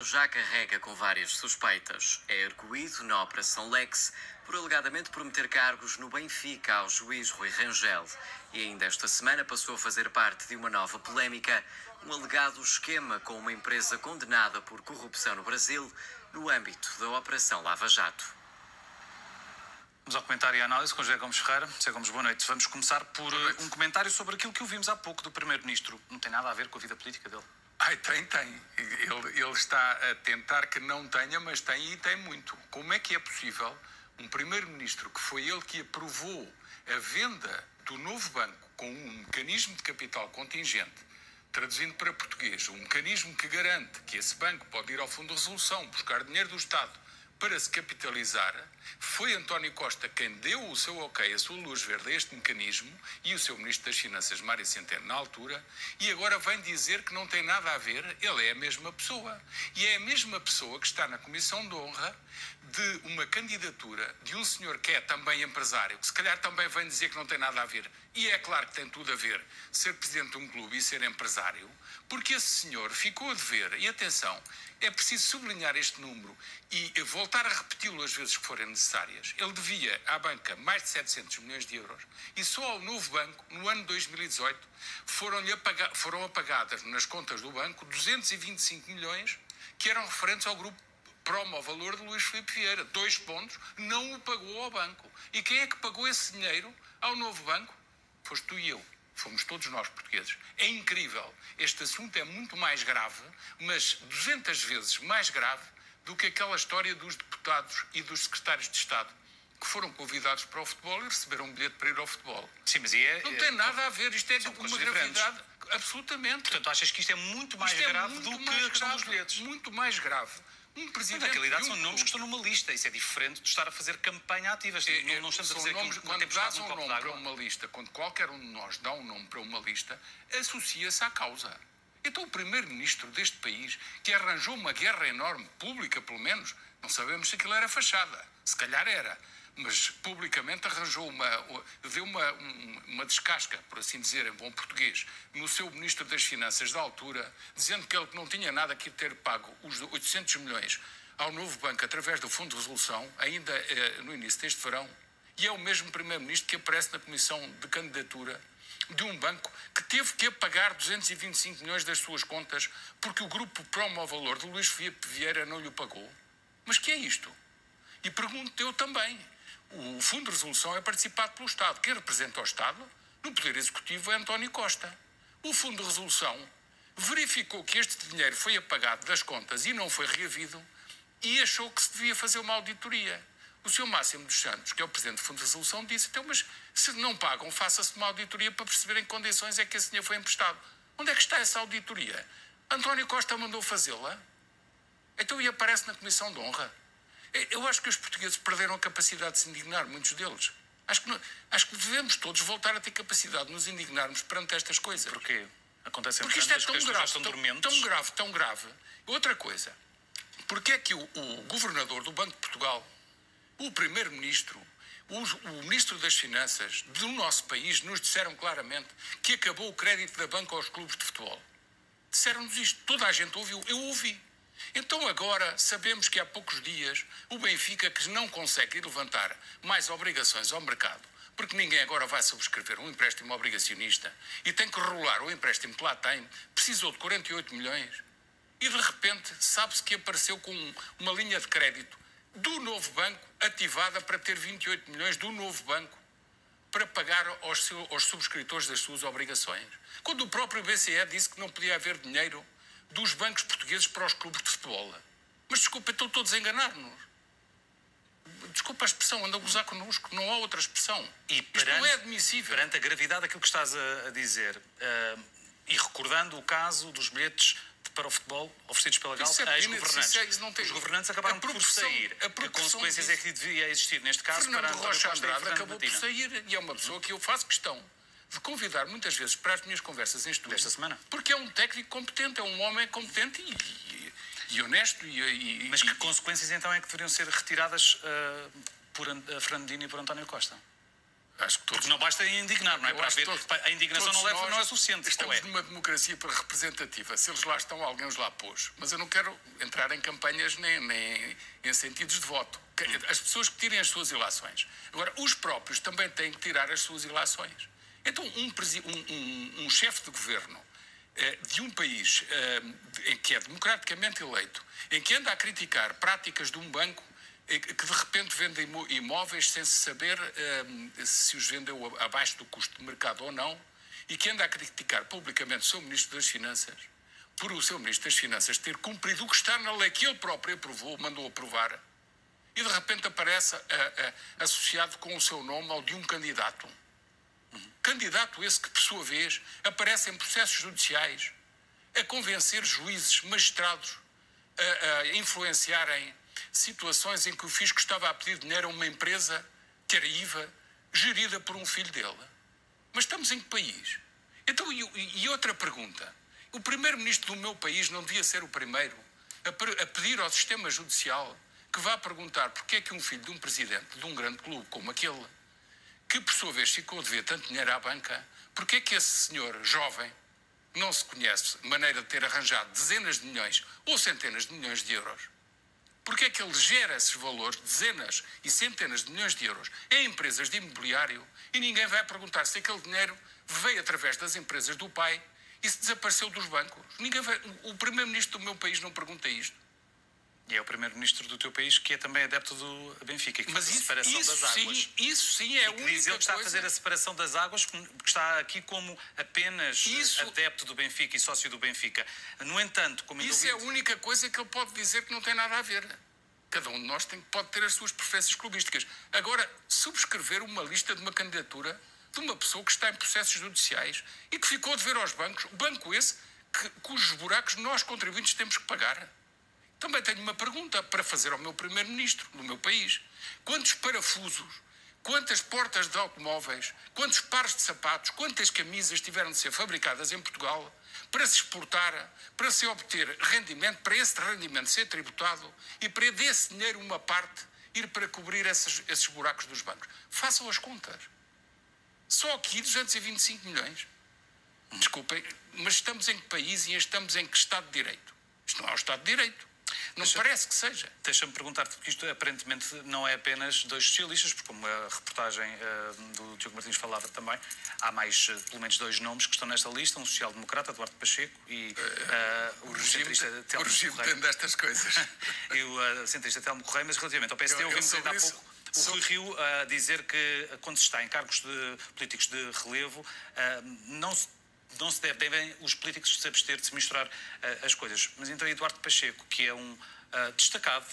Já carrega com várias suspeitas. É arguido na Operação Lex por alegadamente prometer cargos no Benfica ao juiz Rui Rangel. E ainda esta semana passou a fazer parte de uma nova polémica, um alegado esquema com uma empresa condenada por corrupção no Brasil, no âmbito da Operação Lava Jato. Vamos ao comentário e à análise com José Gomes Ferreira. José Gomes, boa noite. Vamos começar por um comentário sobre aquilo que ouvimos há pouco do Primeiro-Ministro. Não tem nada a ver com a vida política dele. Tem. Ele está a tentar que não tenha, mas tem e tem muito. Como é que é possível um Primeiro-Ministro, que foi ele que aprovou a venda do novo banco com um mecanismo de capital contingente, traduzindo para português, um mecanismo que garante que esse banco pode ir ao Fundo de Resolução, buscar dinheiro do Estado para se capitalizar, foi António Costa quem deu o seu ok, a sua luz verde a este mecanismo, e o seu Ministro das Finanças, Mário Centeno, na altura, e agora vem dizer que não tem nada a ver. Ele é a mesma pessoa. E é a mesma pessoa que está na Comissão de Honra de uma candidatura de um senhor que é também empresário, que se calhar também vem dizer que não tem nada a ver. E é claro que tem tudo a ver ser presidente de um clube e ser empresário, porque esse senhor ficou a dever, e atenção, é preciso sublinhar este número e voltar a repeti-lo as vezes que forem necessárias. Ele devia à banca mais de 700 milhões de euros e só ao novo banco, no ano 2018, foram apagadas nas contas do banco 225 milhões que eram referentes ao grupo Promovalor de Luís Filipe Vieira. 2 pontos, não o pagou ao banco. E quem é que pagou esse dinheiro ao novo banco? Foste tu e eu. Fomos todos nós portugueses. É incrível. Este assunto é muito mais grave, mas 200 vezes mais grave do que aquela história dos deputados e dos secretários de Estado que foram convidados para o futebol e receberam um bilhete para ir ao futebol. Sim, mas não tem nada a ver. Isto é de uma gravidade. Absolutamente. Portanto, achas que isto é muito mais grave do que a questão dos bilhetes? Muito mais grave. Um presidente. Mas na realidade são nomes que estão numa lista. Isso é diferente de estar a fazer campanha ativa. Não estamos a dizer que quando dás um nome para uma lista, quando qualquer um de nós dá um nome para uma lista, associa-se à causa. Então o primeiro-ministro deste país, que arranjou uma guerra enorme, pública pelo menos, não sabemos se aquilo era fachada. Se calhar era. Mas publicamente deu uma descasca, por assim dizer, em bom português, no seu Ministro das Finanças da altura, dizendo que ele não tinha nada que ter pago os 800 milhões ao novo banco através do Fundo de Resolução, ainda no início deste verão, e é o mesmo Primeiro-Ministro que aparece na comissão de candidatura de um banco que teve que pagar 225 milhões das suas contas porque o grupo Promovalor de Luís Filipe Vieira não lhe pagou. Mas que é isto? E pergunto eu também. O Fundo de Resolução é participado pelo Estado. Quem representa o Estado no Poder Executivo é António Costa. O Fundo de Resolução verificou que este dinheiro foi apagado das contas e não foi reavido e achou que se devia fazer uma auditoria. O Sr. Máximo dos Santos, que é o Presidente do Fundo de Resolução, disse, então, mas se não pagam, faça-se uma auditoria para perceber em que condições é que esse dinheiro foi emprestado. Onde é que está essa auditoria? António Costa mandou fazê-la? Então e aparece na Comissão de Honra? Eu acho que os portugueses perderam a capacidade de se indignar, muitos deles. Acho que devemos todos voltar a ter capacidade de nos indignarmos perante estas coisas. Porquê? Acontece porque isto é tão grave, tão grave. Outra coisa, porque é que o governador do Banco de Portugal, o primeiro-ministro, o ministro das Finanças do nosso país nos disseram claramente que acabou o crédito da banca aos clubes de futebol? Disseram-nos isto. Toda a gente ouviu. Eu ouvi. Então agora sabemos que há poucos dias o Benfica, que não consegue levantar mais obrigações ao mercado, porque ninguém agora vai subscrever um empréstimo obrigacionista e tem que rolar o empréstimo que lá tem, precisou de 48 milhões e de repente sabe-se que apareceu com uma linha de crédito do novo banco ativada para ter 28 milhões do novo banco para pagar aos subscritores das suas obrigações. Quando o próprio BCE disse que não podia haver dinheiro dos bancos portugueses para os clubes de futebol. Mas desculpa, estão todos a enganar-nos. Desculpa a expressão, anda a gozar connosco, não há outra expressão. Isto não é admissível. Perante a gravidade daquilo que estás a dizer, e recordando o caso dos bilhetes para o futebol oferecidos pela Galp a ex-governantes. Os governantes acabaram por sair. Que consequências é que devia existir neste caso Fernando para António Rocha Costa Andrade e acabou por sair e é uma pessoa que eu faço questão de convidar muitas vezes para as minhas conversas em estúdio. Desta semana. Porque é um técnico competente, é um homem competente e honesto. Mas que consequências então é que deveriam ser retiradas por Fernandinho e por António Costa? Acho que todos... Porque não basta indignar, não é? A indignação não é suficiente. Estamos numa democracia representativa. Se eles lá estão, alguém os lá pôs. Mas eu não quero entrar em campanhas nem em sentidos de voto. As pessoas que tirem as suas ilações. Agora, os próprios também têm que tirar as suas ilações. Então, um chefe de governo de um país em que é democraticamente eleito, em que anda a criticar práticas de um banco que de repente vende imóveis sem se saber se os vendeu abaixo do custo de mercado ou não, e que anda a criticar publicamente o seu Ministro das Finanças, por o seu Ministro das Finanças ter cumprido o que está na lei que ele próprio aprovou, mandou aprovar, e de repente aparece associado com o seu nome ao de um candidato. Candidato esse que, por sua vez, aparece em processos judiciais a convencer juízes, magistrados, a influenciarem situações em que o fisco estava a pedir dinheiro a uma empresa que era IVA, gerida por um filho dele. Mas estamos em que país? Então, e outra pergunta. O primeiro-ministro do meu país não devia ser o primeiro a pedir ao sistema judicial que vá perguntar porque é que um filho de um presidente de um grande clube como aquele, que por sua vez ficou a dever tanto dinheiro à banca, porque é que esse senhor jovem não se conhece maneira de ter arranjado dezenas de milhões ou centenas de milhões de euros? Porque é que ele gera esses valores, dezenas e centenas de milhões de euros, em empresas de imobiliário, e ninguém vai perguntar se aquele dinheiro veio através das empresas do pai e se desapareceu dos bancos? O primeiro-ministro do meu país não pergunta isto. E é o primeiro-ministro do teu país que é também adepto do Benfica, que faz a separação das águas. Isso sim é a única coisa. Diz ele que está a fazer a separação das águas, que está aqui como apenas adepto do Benfica e sócio do Benfica. No entanto, como isso é a única coisa que ele pode dizer que não tem nada a ver. Cada um de nós pode ter as suas preferências clubísticas. Agora, subscrever uma lista de uma candidatura de uma pessoa que está em processos judiciais e que ficou a dever aos bancos, banco esse cujos buracos nós, contribuintes, temos que pagar. Também tenho uma pergunta para fazer ao meu primeiro-ministro do meu país. Quantos parafusos, quantas portas de automóveis, quantos pares de sapatos, quantas camisas tiveram de ser fabricadas em Portugal para se exportar, para se obter rendimento, para esse rendimento ser tributado e para desse dinheiro uma parte ir para cobrir esses buracos dos bancos? Façam as contas. Só aqui 225 milhões. Desculpem, mas estamos em que país e estamos em que Estado de Direito? Isto não é o Estado de Direito. Não parece que seja. Deixa-me perguntar-te, porque isto aparentemente não é apenas dois socialistas, porque como a reportagem do Diogo Martins falava também, há mais, pelo menos, dois nomes que estão nesta lista, um social-democrata, Duarte Pacheco, e o centrista Telmo Correia. Tem destas coisas. E o centrista Telmo Correia, mas relativamente ao PSD, ouvimos ainda há pouco o Rui Rio a dizer que quando se está em cargos políticos de relevo, não se devem os políticos se abster de se misturar as coisas. Mas então Eduardo Pacheco, que é um destacado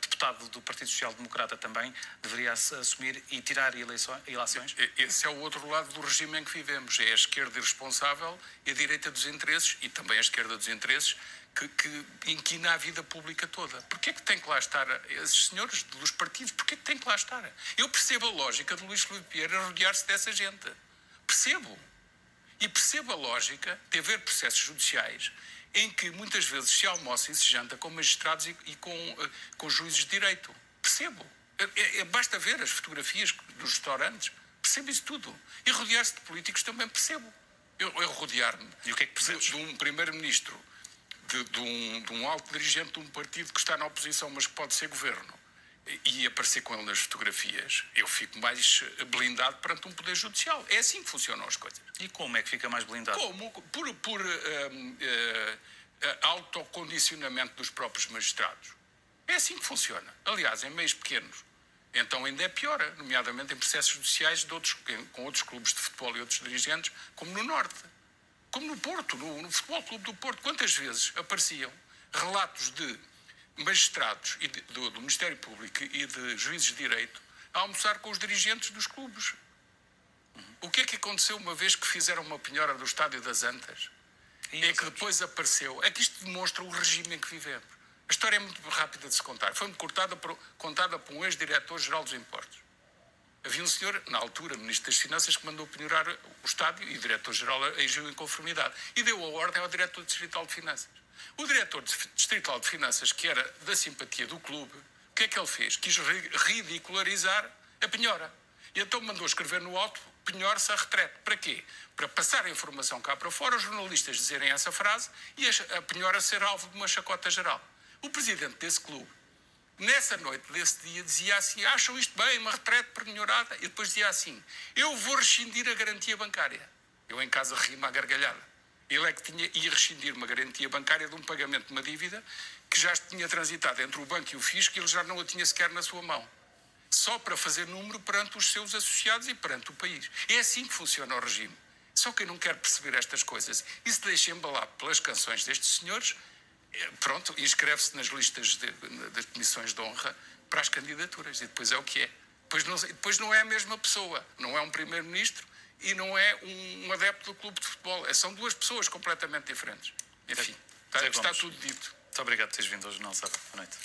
deputado do Partido Social Democrata também, deveria assumir e tirar eleições? Esse é o outro lado do regime em que vivemos. É a esquerda irresponsável e a direita dos interesses, e também a esquerda dos interesses, que inquina a vida pública toda. Porquê é que tem que lá estar esses senhores dos partidos? Porquê é que tem que lá estar? Eu percebo a lógica de Luís Filipe Vieira rodear-se dessa gente. Percebo. E percebo a lógica de haver processos judiciais em que muitas vezes se almoça e se janta com magistrados e com juízes de direito. Percebo. Basta ver as fotografias dos restaurantes. Percebo isso tudo. E rodear-se de políticos também percebo. Eu rodear-me e o que é que percebes? De um primeiro-ministro, de um alto dirigente de um partido que está na oposição, mas que pode ser governo, e aparecer com ele nas fotografias, eu fico mais blindado perante um poder judicial. É assim que funcionam as coisas. E como é que fica mais blindado? Como? Por autocondicionamento dos próprios magistrados. É assim que funciona. Aliás, em meios pequenos. Então ainda é pior, nomeadamente em processos judiciais com outros clubes de futebol e outros dirigentes, como no Norte. Como no Porto, no Futebol Clube do Porto. Quantas vezes apareciam relatos de magistrados do Ministério Público e de juízes de direito a almoçar com os dirigentes dos clubes? O que é que aconteceu uma vez que fizeram uma penhora do Estádio das Antas? É que depois apareceu. É que isto demonstra o regime em que vivemos. A história é muito rápida de se contar. Foi-me contada por um ex-diretor-geral dos impostos. Havia um senhor, na altura, Ministro das Finanças, que mandou penhorar o estádio e o diretor-geral agiu em conformidade. E deu a ordem ao diretor distrital de Finanças. O diretor distrital de Finanças, que era da simpatia do clube, o que é que ele fez? Quis ridicularizar a penhora. E então mandou escrever no auto, penhor-se a retrete. Para quê? Para passar a informação cá para fora, os jornalistas dizerem essa frase e a penhora ser alvo de uma chacota geral. O presidente desse clube, nessa noite desse dia, dizia assim: acham isto bem, uma retrete penhorada? E depois dizia assim: eu vou rescindir a garantia bancária. Eu em casa ri-me à gargalhada. Ele é que ia rescindir uma garantia bancária de um pagamento de uma dívida que já tinha transitado entre o banco e o fisco e ele já não a tinha sequer na sua mão. Só para fazer número perante os seus associados e perante o país. É assim que funciona o regime. Só quem não quer perceber estas coisas e se deixa embalar pelas canções destes senhores, pronto, inscreve-se nas listas das comissões de honra para as candidaturas. E depois é o que é. Depois não é a mesma pessoa. Não é um primeiro-ministro e não é um adepto do clube de futebol. São duas pessoas completamente diferentes. Enfim, está tudo dito. Muito obrigado por teres vindo hoje, Jornal Sábado. Boa noite.